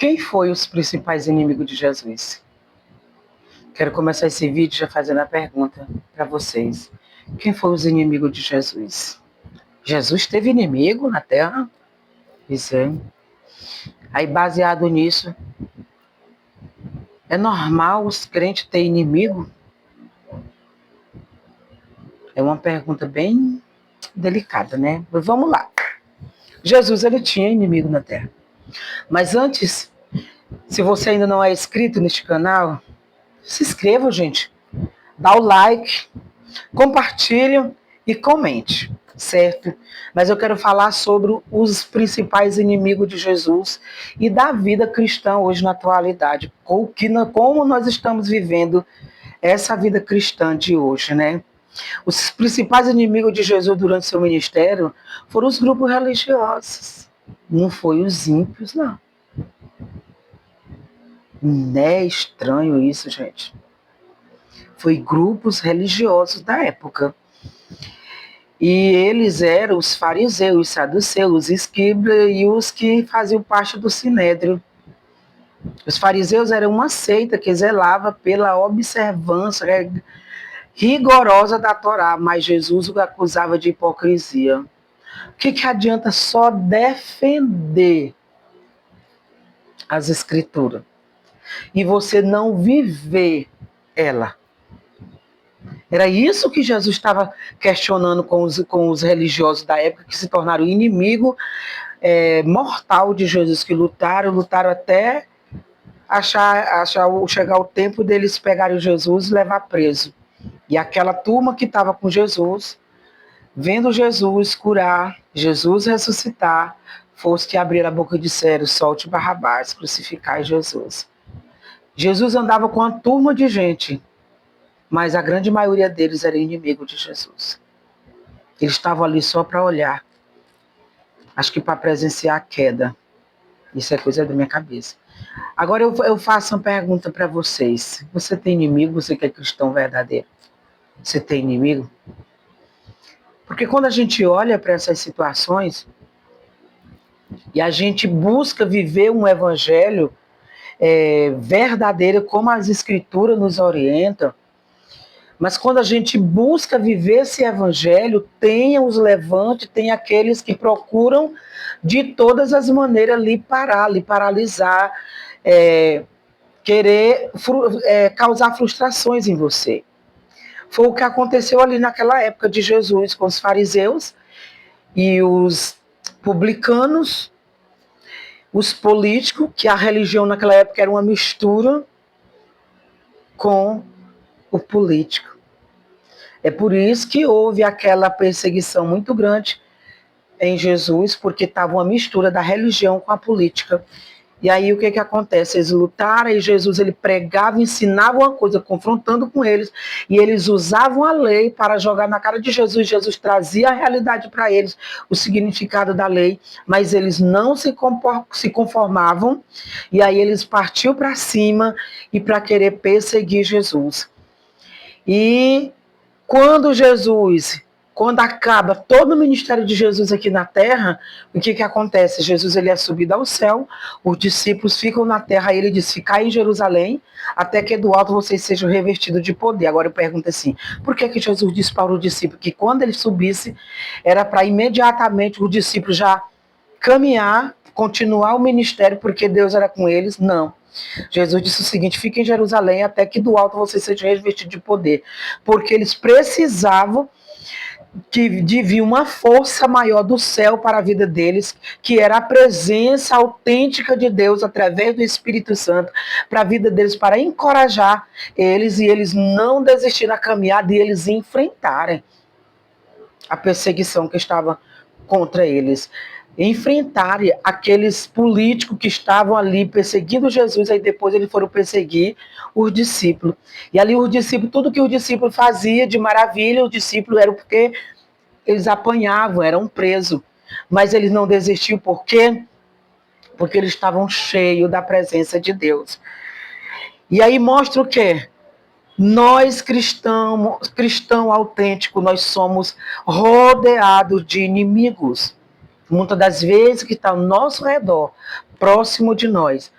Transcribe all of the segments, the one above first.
Quem foi os principais inimigos de Jesus? Quero começar esse vídeo já fazendo a pergunta para vocês. Quem foram os inimigos de Jesus? Jesus teve inimigo na Terra? Isso é. Aí, baseado nisso, é normal os crentes terem inimigo? É uma pergunta bem delicada, né? Mas vamos lá. Jesus, ele tinha inimigo na Terra. Mas antes, se você ainda não é inscrito neste canal, se inscreva, gente. Dá o like, compartilhe e comente, certo? Mas eu quero falar sobre os principais inimigos de Jesus e da vida cristã hoje na atualidade. Como nós estamos vivendo essa vida cristã de hoje, né? Os principais inimigos de Jesus durante seu ministério foram os grupos religiosos. Não foi os ímpios, não. Não é estranho isso, gente. Foi grupos religiosos da época. E eles eram os fariseus, os saduceus, os escribas e os que faziam parte do sinédrio. Os fariseus eram uma seita que zelava pela observância rigorosa da Torá, mas Jesus o acusava de hipocrisia. O que adianta só defender as escrituras e você não viver ela? Era isso que Jesus estava questionando com os religiosos da época, que se tornaram inimigo mortal de Jesus, que lutaram até chegar o tempo deles pegarem Jesus e levar preso. E aquela turma que estava com Jesus, vendo Jesus curar, Jesus ressuscitar, fosse que abrir a boca e disseram: solte Barrabás, crucificai Jesus. Jesus andava com uma turma de gente, mas a grande maioria deles era inimigo de Jesus. Eles estavam ali só para olhar. Acho que para presenciar a queda. Isso é coisa da minha cabeça. Agora eu faço uma pergunta para vocês. Você tem inimigo? Você que é cristão verdadeiro? Você tem inimigo? Porque quando a gente olha para essas situações e a gente busca viver um evangelho verdadeiro, como as escrituras nos orientam, mas quando a gente busca viver esse evangelho, tem os levantes, tem aqueles que procuram de todas as maneiras lhe paralisar, querer causar frustrações em você. Foi o que aconteceu ali naquela época de Jesus com os fariseus e os publicanos, os políticos, que a religião naquela época era uma mistura com o político. É por isso que houve aquela perseguição muito grande em Jesus, porque estava uma mistura da religião com a política. E aí o que acontece? Eles lutaram e Jesus ele pregava, ensinava uma coisa, confrontando com eles, e eles usavam a lei para jogar na cara de Jesus. Jesus trazia a realidade para eles, o significado da lei, mas eles não se conformavam, e aí eles partiu para cima e para querer perseguir Jesus. E quando acaba todo o ministério de Jesus aqui na terra, o que acontece? Jesus ele é subido ao céu, os discípulos ficam na terra, ele diz: ficai em Jerusalém, até que do alto vocês sejam revestidos de poder. Agora eu pergunto assim, por que Jesus disse para o discípulo que quando ele subisse, era para imediatamente o discípulo já caminhar, continuar o ministério, porque Deus era com eles? Não. Jesus disse o seguinte: fiquem em Jerusalém até que do alto vocês sejam revestidos de poder, porque eles precisavam de vir uma força maior do céu para a vida deles, que era a presença autêntica de Deus através do Espírito Santo para a vida deles, para encorajar eles e eles não desistirem da caminhada e eles enfrentarem a perseguição que estava contra eles. Enfrentarem aqueles políticos que estavam ali perseguindo Jesus, aí depois eles foram perseguir os discípulos. E ali os discípulos, tudo que os discípulos faziam de maravilha, os discípulos eram porque eles apanhavam, eram presos. Mas eles não desistiam, por quê? Porque eles estavam cheios da presença de Deus. E aí mostra o quê? Nós cristão autêntico, nós somos rodeados de inimigos. Muitas das vezes que está ao nosso redor, próximo de nós.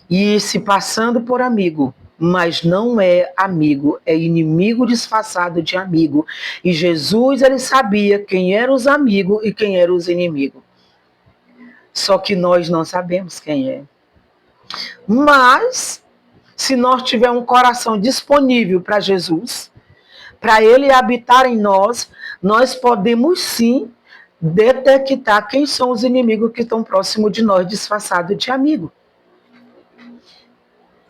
e se passando por amigo, mas não é amigo, é inimigo disfarçado de amigo. E Jesus, ele sabia quem eram os amigos e quem eram os inimigos. Só que nós não sabemos quem é. Mas, se nós tivermos um coração disponível para Jesus, para ele habitar em nós, nós podemos sim detectar quem são os inimigos que estão próximos de nós, disfarçados de amigo.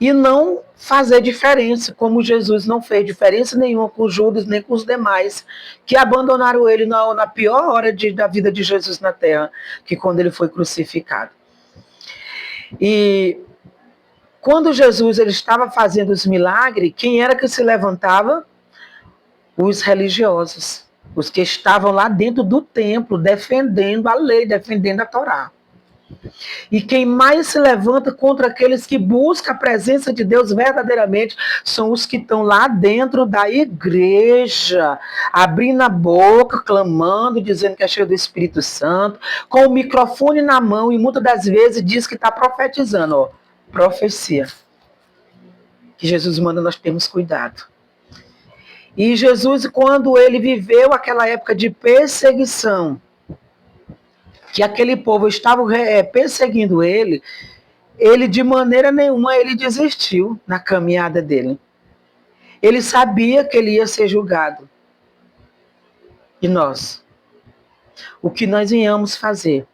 E não fazer diferença, como Jesus não fez diferença nenhuma com Judas, nem com os demais, que abandonaram ele na pior hora da vida de Jesus na terra, que quando ele foi crucificado. E quando Jesus ele estava fazendo os milagres, quem era que se levantava? Os religiosos, os que estavam lá dentro do templo, defendendo a lei, defendendo a Torá. E quem mais se levanta contra aqueles que buscam a presença de Deus verdadeiramente são os que estão lá dentro da igreja, abrindo a boca, clamando, dizendo que é cheio do Espírito Santo, com o microfone na mão e muitas das vezes diz que está profetizando, ó, profecia. Que Jesus manda nós termos cuidado. E Jesus, quando ele viveu aquela época de perseguição, que aquele povo estava perseguindo ele de maneira nenhuma ele desistiu na caminhada dele. Ele sabia que ele ia ser julgado. E nós? O que nós íamos fazer?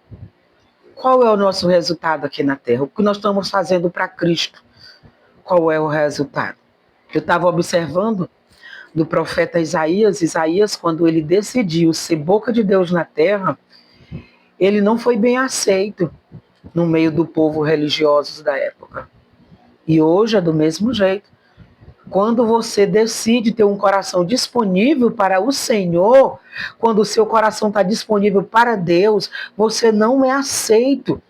Qual é o nosso resultado aqui na Terra? O que nós estamos fazendo para Cristo? Qual é o resultado? Eu estava observando do profeta Isaías. Isaías, quando ele decidiu ser boca de Deus na Terra, ele não foi bem aceito no meio do povo religioso da época. E hoje é do mesmo jeito. Quando você decide ter um coração disponível para o Senhor, quando o seu coração está disponível para Deus, você não é aceito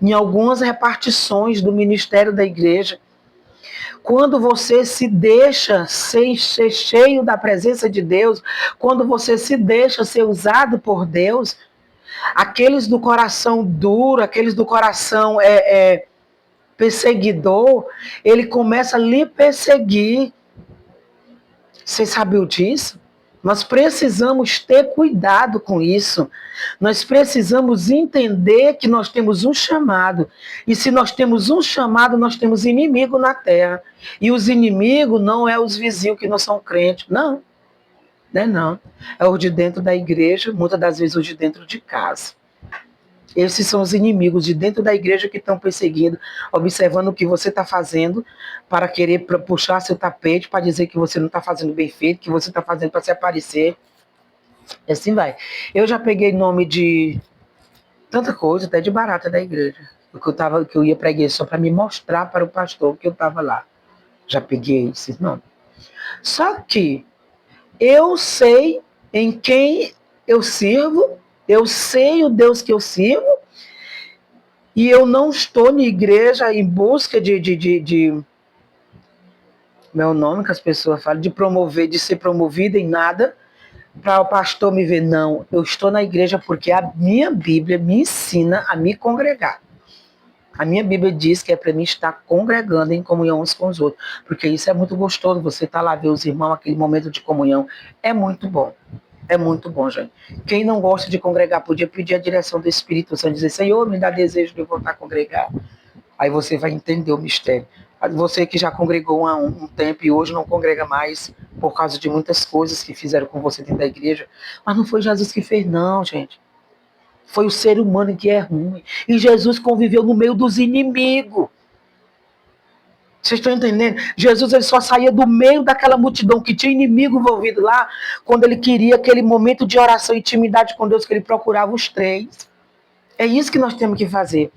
em algumas repartições do ministério da igreja. Quando você se deixa ser cheio da presença de Deus, quando você se deixa ser usado por Deus, aqueles do coração duro, aqueles do coração perseguidor, ele começa a lhe perseguir. Você sabiam disso? Nós precisamos ter cuidado com isso. Nós precisamos entender que nós temos um chamado. E se nós temos um chamado, nós temos inimigo na terra. E os inimigos não é os vizinhos que não são crentes. Não. Não. É os de dentro da igreja, muitas das vezes os de dentro de casa. Esses são os inimigos de dentro da igreja que estão perseguindo, observando o que você está fazendo para querer puxar seu tapete, para dizer que você não está fazendo bem feito, que você está fazendo para se aparecer. E assim vai. Eu já peguei nome de tanta coisa, até de barata da igreja. Que eu ia para a igreja só para me mostrar para o pastor que eu estava lá. Já peguei esses nomes. Só que eu sei em quem eu sirvo, eu sei o Deus que eu sirvo, e eu não estou na igreja em busca de meu nome, que as pessoas falam, de promover, de ser promovida em nada, para o pastor me ver. Não, eu estou na igreja porque a minha Bíblia me ensina a me congregar. A minha Bíblia diz que é para mim estar congregando em comunhão uns com os outros, porque isso é muito gostoso, você tá lá ver os irmãos, aquele momento de comunhão, é muito bom. É muito bom, gente. Quem não gosta de congregar, podia pedir a direção do Espírito Santo, dizer, Senhor, me dá desejo de voltar a congregar. Aí você vai entender o mistério. Você que já congregou há um tempo e hoje não congrega mais por causa de muitas coisas que fizeram com você dentro da igreja. Mas não foi Jesus que fez, não, gente. Foi o ser humano que é ruim. E Jesus conviveu no meio dos inimigos. Vocês estão entendendo? Jesus ele só saía do meio daquela multidão que tinha inimigo envolvido lá, quando ele queria aquele momento de oração e intimidade com Deus, que ele procurava os três. É isso que nós temos que fazer.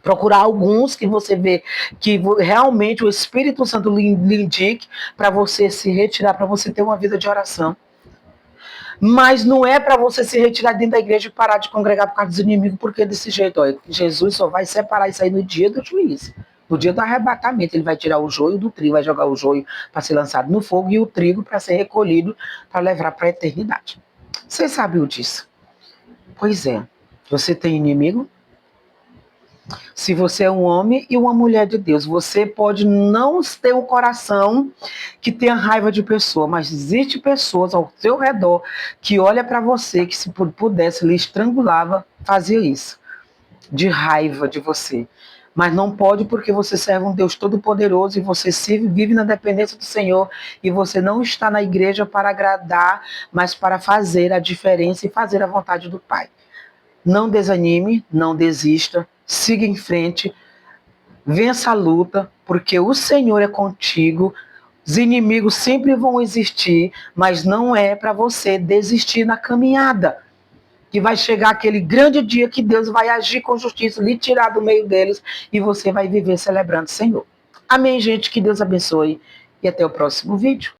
Procurar alguns que você vê que realmente o Espírito Santo lhe indique para você se retirar, para você ter uma vida de oração. Mas não é para você se retirar dentro da igreja e parar de congregar por causa dos inimigos, porque desse jeito, ó, Jesus só vai separar isso aí no dia do juízo. No dia do arrebatamento, ele vai tirar o joio do trigo, vai jogar o joio para ser lançado no fogo e o trigo para ser recolhido para levar para a eternidade. Você sabe disso? Pois é. Você tem inimigo? Se você é um homem e uma mulher de Deus, você pode não ter um coração que tenha raiva de pessoa, mas existe pessoas ao seu redor que olha para você, que se pudesse lhe estrangulava, fazia isso, de raiva de você. Mas não pode porque você serve um Deus todo-poderoso e você vive na dependência do Senhor e você não está na igreja para agradar, mas para fazer a diferença e fazer a vontade do Pai. Não desanime, não desista, siga em frente, vença a luta, porque o Senhor é contigo. Os inimigos sempre vão existir, mas não é para você desistir na caminhada. Que vai chegar aquele grande dia que Deus vai agir com justiça, lhe tirar do meio deles e você vai viver celebrando o Senhor. Amém, gente? Que Deus abençoe e até o próximo vídeo.